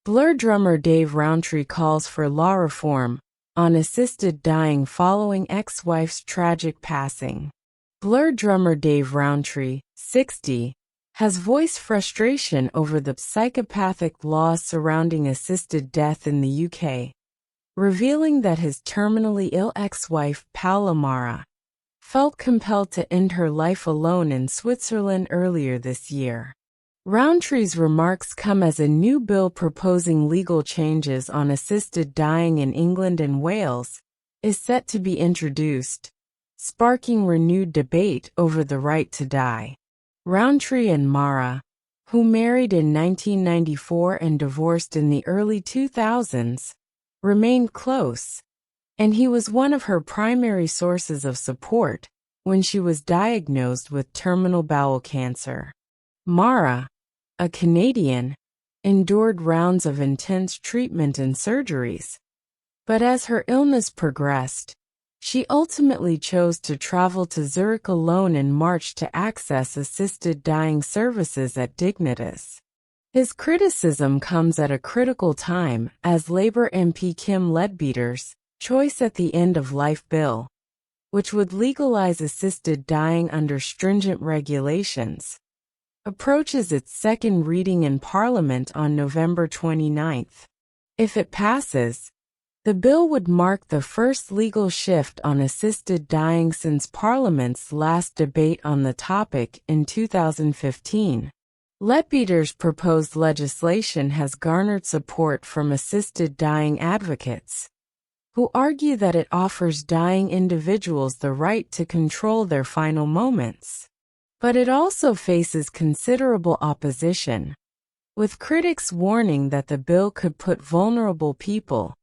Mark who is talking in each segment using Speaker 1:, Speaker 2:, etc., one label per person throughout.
Speaker 1: Blur drummer Dave Rowntree calls for law reform on assisted dying following ex-wife's tragic passing. Blur drummer Dave Rowntree, 60, has voiced frustration over the psychopathic laws surrounding assisted death in the UK, revealing that his terminally ill ex-wife, Paula Mara, felt compelled to end her life alone in Switzerland earlier this year. Rowntree's remarks come as a new bill proposing legal changes on assisted dying in England and Wales is set to be introduced, sparking renewed debate over the right to die. Rowntree and Mara, who married in 1994 and divorced in the early 2000s, remained close, and he was one of her primary sources of support when she was diagnosed with terminal bowel cancer. Mara, a Canadian, endured rounds of intense treatment and surgeries, but as her illness progressed, she ultimately chose to travel to Zurich alone in March to access assisted dying services at Dignitas. His criticism comes at a critical time as Labour MP Kim Leadbeater's Choice at the End of Life bill, which would legalize assisted dying under stringent regulations, approaches its second reading in Parliament on November 29. If it passes, the bill would mark the first legal shift on assisted dying since Parliament's last debate on the topic in 2015. Leadbeater's proposed legislation has garnered support from assisted dying advocates, who argue that it offers dying individuals the right to control their final moments. But it also faces considerable opposition, with critics warning that the bill could put vulnerable people,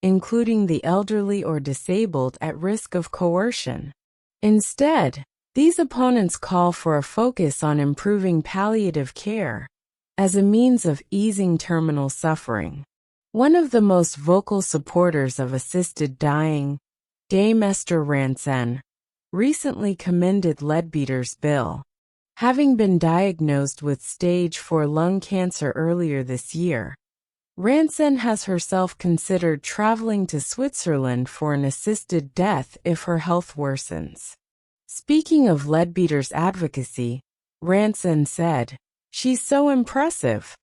Speaker 1: including the elderly or disabled, at risk of coercion. Instead, these opponents call for a focus on improving palliative care as a means of easing terminal suffering. One of the most vocal supporters of assisted dying, Dame Esther Rantzen, recently commended Leadbeater's bill. Having been diagnosed with stage 4 lung cancer earlier this year, Rantzen has herself considered traveling to Switzerland for an assisted death if her health worsens. Speaking of Leadbeater's advocacy, Rantzen said, "She's so impressive.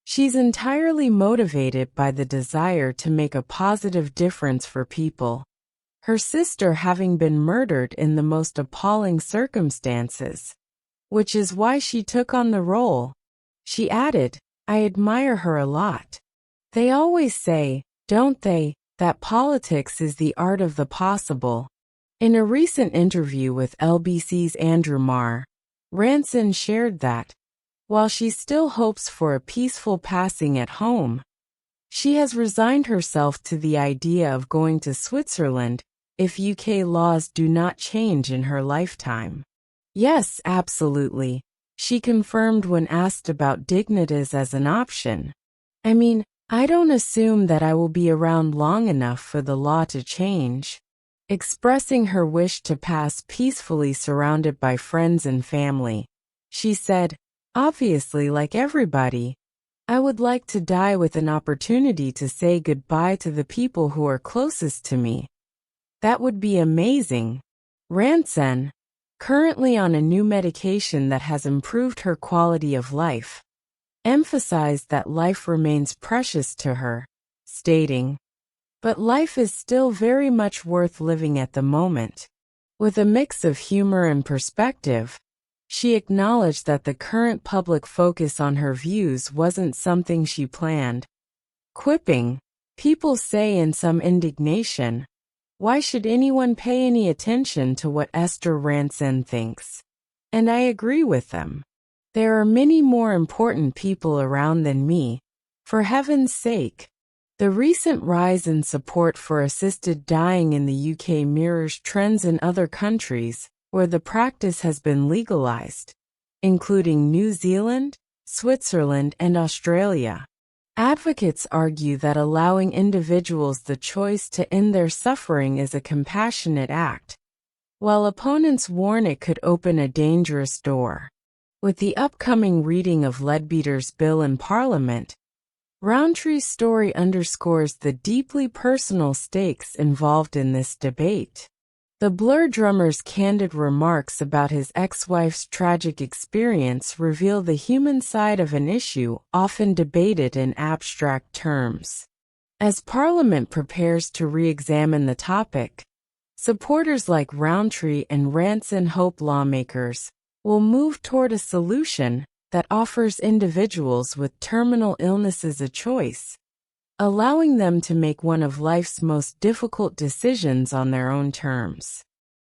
Speaker 1: She's entirely motivated by the desire to make a positive difference for people, her sister having been murdered in the most appalling circumstances, which is why she took on the role." She added, "I admire her a lot. They always say, don't they, that politics is the art of the possible." In a recent interview with LBC's Andrew Marr, Rantzen shared that, while she still hopes for a peaceful passing at home, she has resigned herself to the idea of going to Switzerland if UK laws do not change in her lifetime. "Yes, absolutely," she confirmed when asked about Dignitas as an option. "I mean, I don't assume that I will be around long enough for the law to change." Expressing her wish to pass peacefully surrounded by friends and family, she said, "Obviously, like everybody, I would like to die with an opportunity to say goodbye to the people who are closest to me. That would be amazing." Rantzen, currently on a new medication that has improved her quality of life, emphasized that life remains precious to her, stating, "But life is still very much worth living at the moment." With a mix of humor and perspective, she acknowledged that the current public focus on her views wasn't something she planned, quipping, "People say in some indignation, why should anyone pay any attention to what Esther Rantzen thinks? And I agree with them. There are many more important people around than me, for heaven's sake." The recent rise in support for assisted dying in the UK mirrors trends in other countries where the practice has been legalized, including New Zealand, Switzerland, and Australia. Advocates argue that allowing individuals the choice to end their suffering is a compassionate act, while opponents warn it could open a dangerous door. With the upcoming reading of Leadbeater's bill in Parliament, Rowntree's story underscores the deeply personal stakes involved in this debate. The Blur drummer's candid remarks about his ex-wife's tragic experience reveal the human side of an issue often debated in abstract terms. As Parliament prepares to re-examine the topic, supporters like Rowntree and Ranson hope lawmakers will move toward a solution that offers individuals with terminal illnesses a choice, allowing them to make one of life's most difficult decisions on their own terms.